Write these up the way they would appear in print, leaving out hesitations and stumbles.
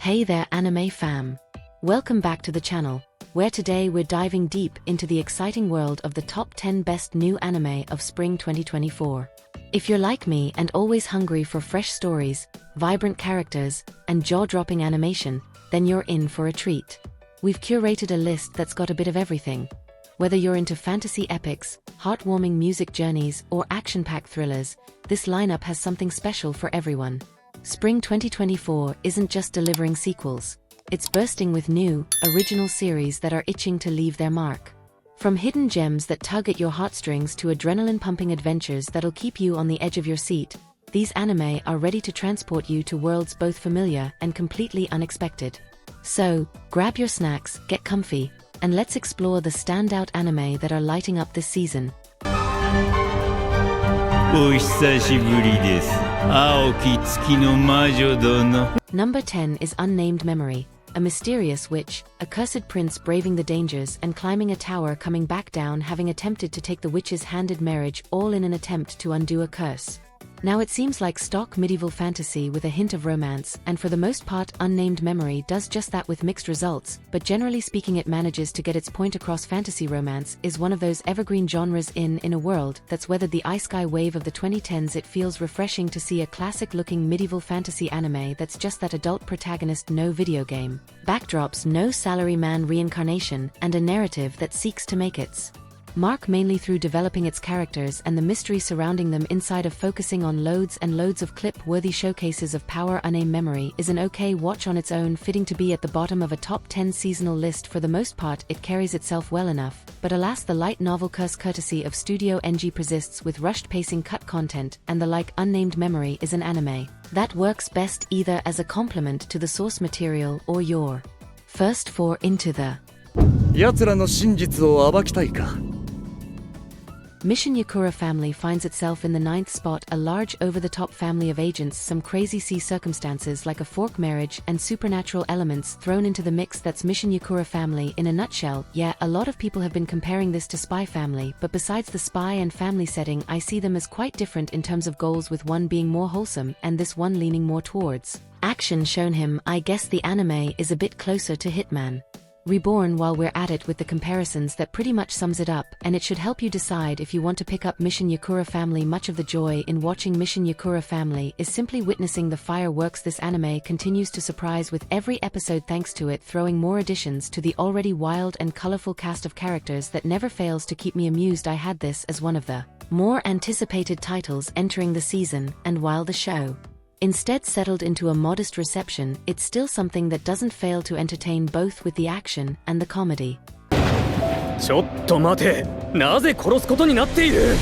Hey there anime fam! Welcome back to the channel, where today we're diving deep into the exciting world of the top 10 best new anime of spring 2024. If you're like me and always hungry for fresh stories, vibrant characters, and jaw-dropping animation, then you're in for a treat. We've curated a list that's got a bit of everything. Whether you're into fantasy epics, heartwarming music journeys, or action-packed thrillers, this lineup has something special for everyone. Spring 2024 isn't just delivering sequels. It's bursting with new, original series that are itching to leave their mark. From hidden gems that tug at your heartstrings to adrenaline-pumping adventures that'll keep you on the edge of your seat, these anime are ready to transport you to worlds both familiar and completely unexpected. So, grab your snacks, get comfy, and let's explore the standout anime that are lighting up this season. お久しぶりです。青き月の魔女殿。 Number 10 is Unnamed Memory, a mysterious witch, a cursed prince braving the dangers and climbing a tower, coming back down having attempted to take the witch's handed marriage, all in an attempt to undo a curse. Now it seems like stock medieval fantasy with a hint of romance, and for the most part Unnamed Memory does just that with mixed results, but generally speaking it manages to get its point across. Fantasy romance is one of those evergreen genres in a world that's weathered the ice-sky wave of the 2010s. It feels refreshing to see a classic-looking medieval fantasy anime that's just that: adult protagonist, no video game backdrops, no salaryman reincarnation, and a narrative that seeks to make its mark mainly through developing its characters and the mystery surrounding them inside of focusing on loads and loads of clip-worthy showcases of power. Unnamed Memory is an okay watch on its own, fitting to be at the bottom of a top 10 seasonal list. For the most part it carries itself well enough, but alas, the light novel curse courtesy of Studio NG persists with rushed pacing, cut content, and the like. Unnamed Memory is an anime that works best either as a complement to the source material or your first foray into the 奴らの真実を暴きたいか Mission Yakura Family finds itself in the 9th spot, a large over-the-top family of agents, some crazy sea circumstances like a fork marriage and supernatural elements thrown into the mix. That's Mission Yakura Family in a nutshell. Yeah, a lot of people have been comparing this to Spy Family, but besides the spy and family setting, I see them as quite different in terms of goals, with one being more wholesome and this one leaning more towards action. Shown him, I guess the anime is a bit closer to Hitman Reborn. While we're at it with the comparisons, that pretty much sums it up, and it should help you decide if you want to pick up Mission Yakura Family. Much of the joy in watching Mission Yakura Family is simply witnessing the fireworks. This anime continues to surprise with every episode, thanks to it throwing more additions to the already wild and colorful cast of characters that never fails to keep me amused. I had this as one of the more anticipated titles entering the season, and while the show instead settled into a modest reception, it's still something that doesn't fail to entertain, both with the action and the comedy. ちょっと待て、なぜ殺すことになっている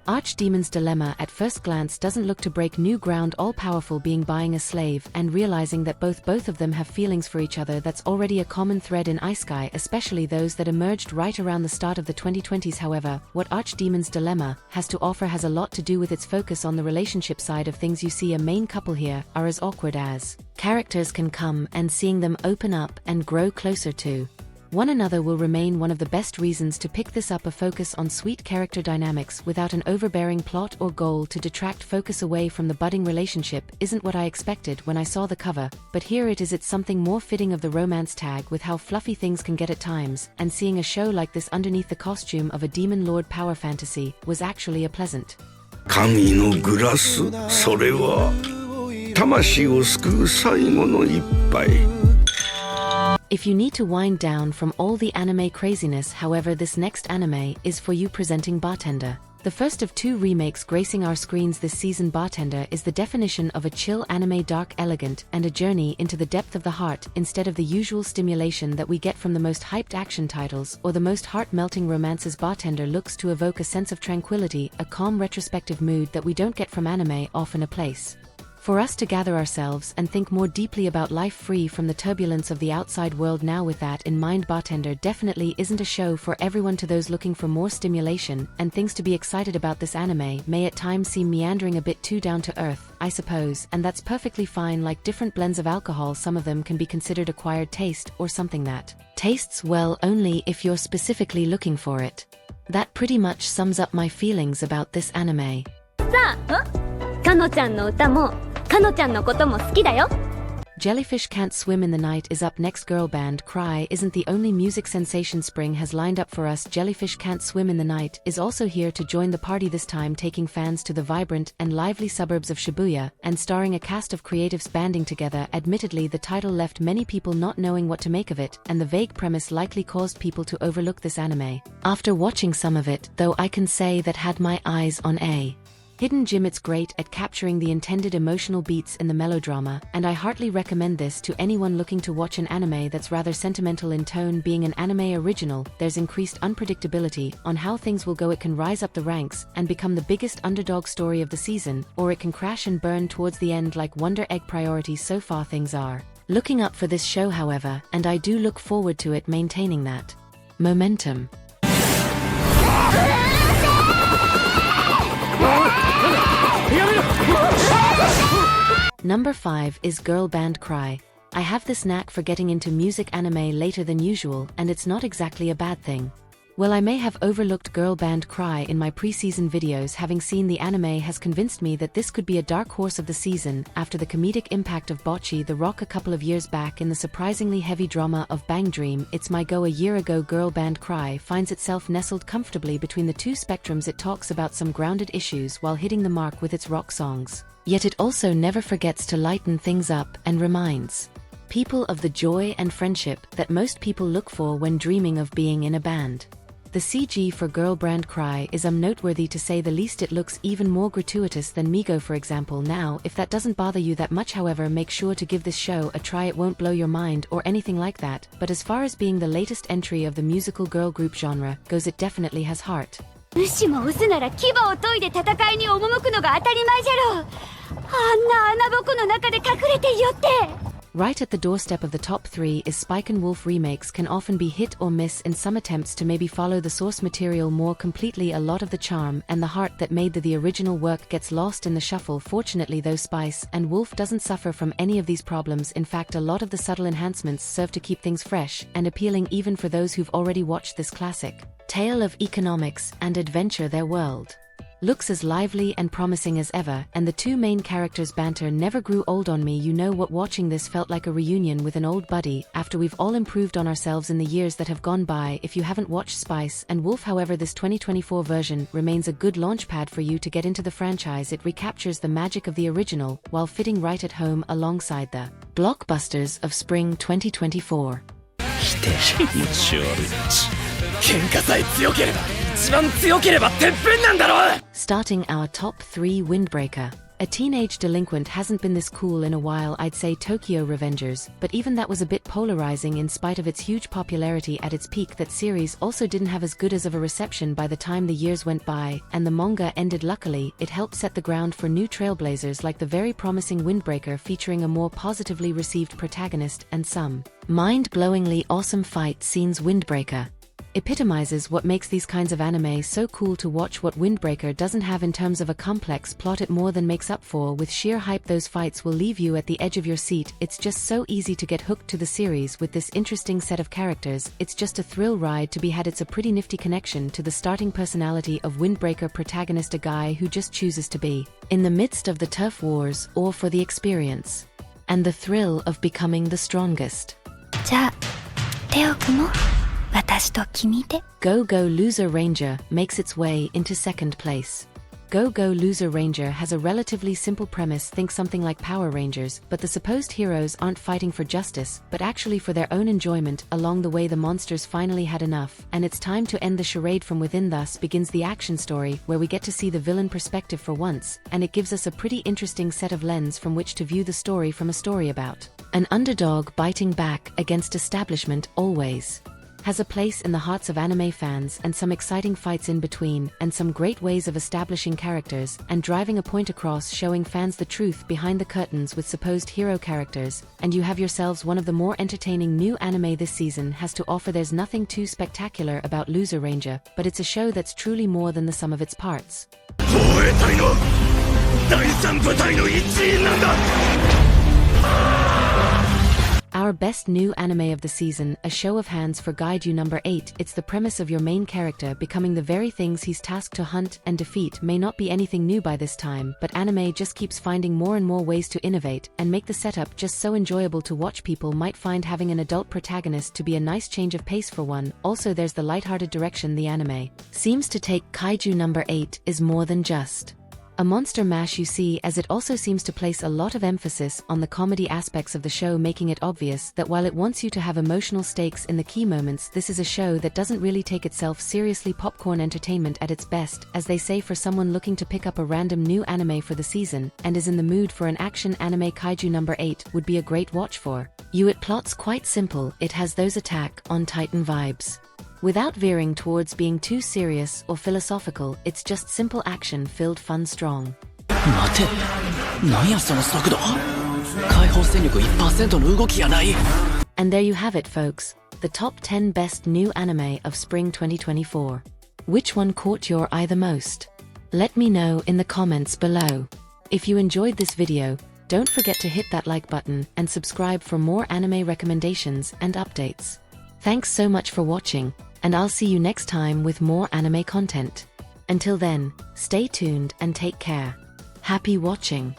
Archdemon's dilemma at first glance doesn't look to break new ground. All-powerful being buying a slave and realizing that both of them have feelings for each other. That's already a common thread in isekai, especially those that emerged right around the start of the 2020s. However, what Archdemon's dilemma has to offer has a lot to do with its focus on the relationship side of things. You see a main couple here are as awkward as characters can come, and seeing them open up and grow closer to one another will remain one of the best reasons to pick this up. A focus on sweet character dynamics without an overbearing plot or goal to detract focus away from the budding relationship isn't what I expected when I saw the cover, but here it is. It's something more fitting of the romance tag with how fluffy things can get at times, and seeing a show like this underneath the costume of a demon lord power fantasy was actually a pleasant 神のグラス、それは魂を救う最後の一杯 If you need to wind down from all the anime craziness. However, this next anime is for you. Presenting Bartender, the first of two remakes gracing our screens this season. Bartender is the definition of a chill anime, dark, elegant, and a journey into the depth of the heart, instead of the usual stimulation that we get from the most hyped action titles or the most heart-melting romances. Bartender looks to evoke a sense of tranquility, a calm retrospective mood that we don't get from anime often, a place for us to gather ourselves and think more deeply about life, free from the turbulence of the outside world. Now, with that in mind, Bartender definitely isn't a show for everyone. To those looking for more stimulation and things to be excited about, this anime may at times seem meandering, a bit too down to earth, I suppose, and that's perfectly fine. Like different blends of alcohol, some of them can be considered acquired taste, or something that tastes well only if you're specifically looking for it. That pretty much sums up my feelings about this anime. さあ、かのちゃんの歌もかのちゃんのことも好きだよ。Jellyfish Can't Swim in the Night is up next. Girl band Cry isn't the only music sensation spring has lined up for us. Jellyfish Can't Swim in the Night is also here to join the party, this time taking fans to the vibrant and lively suburbs of Shibuya, and starring a cast of creatives banding together. Admittedly, the title left many people not knowing what to make of it, and the vague premise likely caused people to overlook this anime. After watching some of it, though, I can say that had my eyes on a hidden gem. It's great at capturing the intended emotional beats in the melodrama, and I heartily recommend this to anyone looking to watch an anime that's rather sentimental in tone. Being an anime original, there's increased unpredictability on how things will go. It can rise up the ranks and become the biggest underdog story of the season, or it can crash and burn towards the end like Wonder Egg. Priorities so far, things are looking up for this show, however, and I do look forward to it maintaining that momentum. Number 5 is Girl Band Cry. I have this knack for getting into music anime later than usual, and it's not exactly a bad thing. Well, I may have overlooked Girl Band Cry in my pre-season videos. Having seen the anime has convinced me that this could be a dark horse of the season, after the comedic impact of Bocchi the Rock a couple of years back and the surprisingly heavy drama of Bang Dream. It's my go. A year ago, Girl Band Cry finds itself nestled comfortably between the two spectrums. It talks about some grounded issues while hitting the mark with its rock songs. Yet it also never forgets to lighten things up and reminds people of the joy and friendship that most people look for when dreaming of being in a band. The CG for Girl Band Cry is noteworthy to say the least. It looks even more gratuitous than Migo, for example. Now, if that doesn't bother you that much, however, make sure to give this show a try. It won't blow your mind or anything like that, but as far as being the latest entry of the musical girl group genre goes, it definitely has heart. もしも押すなら牙を研いで戦いに赴くのが当たり前じゃろう。あんな穴ぼこの中で隠れていよって。Right at the doorstep of the top 3 is Spike and Wolf. Remakes can often be hit or miss in some attempts to maybe follow the source material more completely. A lot of the charm and the heart that made the original work gets lost in the shuffle. Fortunately, though, Spice and Wolf doesn't suffer from any of these problems. In fact, a lot of the subtle enhancements serve to keep things fresh and appealing even for those who've already watched this classic tale of economics and adventure. Their world looks as lively and promising as ever, and the two main characters' banter never grew old on me. You know what, watching this felt like a reunion with an old buddy after we've all improved on ourselves in the years that have gone by. If you haven't watched Spice and Wolf, however, this 2024 version remains a good launchpad for you to get into the franchise. It recaptures the magic of the original while fitting right at home alongside the blockbusters of spring 2024. 喧嘩さえ強ければ一番強ければてっぺんなんだろう。 Starting our top 3, Windbreaker. A teenage delinquent hasn't been this cool in a while. I'd say Tokyo Revengers, but even that was a bit polarizing in spite of its huge popularity at its peak. That series also didn't have as good as of a reception by the time the years went by, and the manga ended. Luckily, it helped set the ground for new trailblazers like the very promising Windbreaker, featuring a more positively received protagonist and some mind-blowingly awesome fight scenes. Windbreaker epitomizes what makes these kinds of anime so cool to watch. What Windbreaker doesn't have in terms of a complex plot, it more than makes up for with sheer hype. Those fights will leave you at the edge of your seat. It's just so easy to get hooked to the series with this interesting set of characters. It's just a thrill ride to be had. It's a pretty nifty connection to the starting personality of Windbreaker protagonist, a guy who just chooses to be in the midst of the turf wars, or for the experience and the thrill of becoming the strongest. じゃあ手を組もう。私と君で。 Go Go Loser Ranger makes its way into second place. Go Go Loser Ranger has a relatively simple premise. Think something like Power Rangers, but the supposed heroes aren't fighting for justice, but actually for their own enjoyment. Along the way, the monsters finally had enough, and it's time to end the charade from within. Thus begins the action story, where we get to see the villain perspective for once, and it gives us a pretty interesting set of lens from which to view the story. From a story about an underdog biting back against establishment, always has a place in the hearts of anime fans, and some exciting fights in between, and some great ways of establishing characters and driving a point across, showing fans the truth behind the curtains with supposed hero characters, and you have yourselves one of the more entertaining new anime this season has to offer. There's nothing too spectacular about Loser Ranger, but it's a show that's truly more than the sum of its parts. Our best new anime of the season, a show of hands for Gaiju number 8. It's the premise of your main character becoming the very things he's tasked to hunt and defeat. May not be anything new by this time, but anime just keeps finding more and more ways to innovate and make the setup just so enjoyable to watch. People might find having an adult protagonist to be a nice change of pace for one. Also there's the lighthearted direction the anime seems to take. Kaiju number 8 is more than just a monster mash, you see, as it also seems to place a lot of emphasis on the comedy aspects of the show, making it obvious that while it wants you to have emotional stakes in the key moments, this is a show that doesn't really take itself seriously. Popcorn entertainment at its best, as they say, for someone looking to pick up a random new anime for the season and is in the mood for an action anime. Kaiju number 8 would be a great watch for you. It plots quite simple, it has those Attack on Titan vibes. Without veering towards being too serious or philosophical, it's just simple action-filled fun strong. 待て、なんやその速度。解放戦力 1% の動きやない。 And there you have it, folks. The top 10 best new anime of spring 2024. Which one caught your eye the most? Let me know in the comments below. If you enjoyed this video, don't forget to hit that like button and subscribe for more anime recommendations and updates. Thanks so much for watching, and I'll see you next time with more anime content. Until then, stay tuned and take care. Happy watching!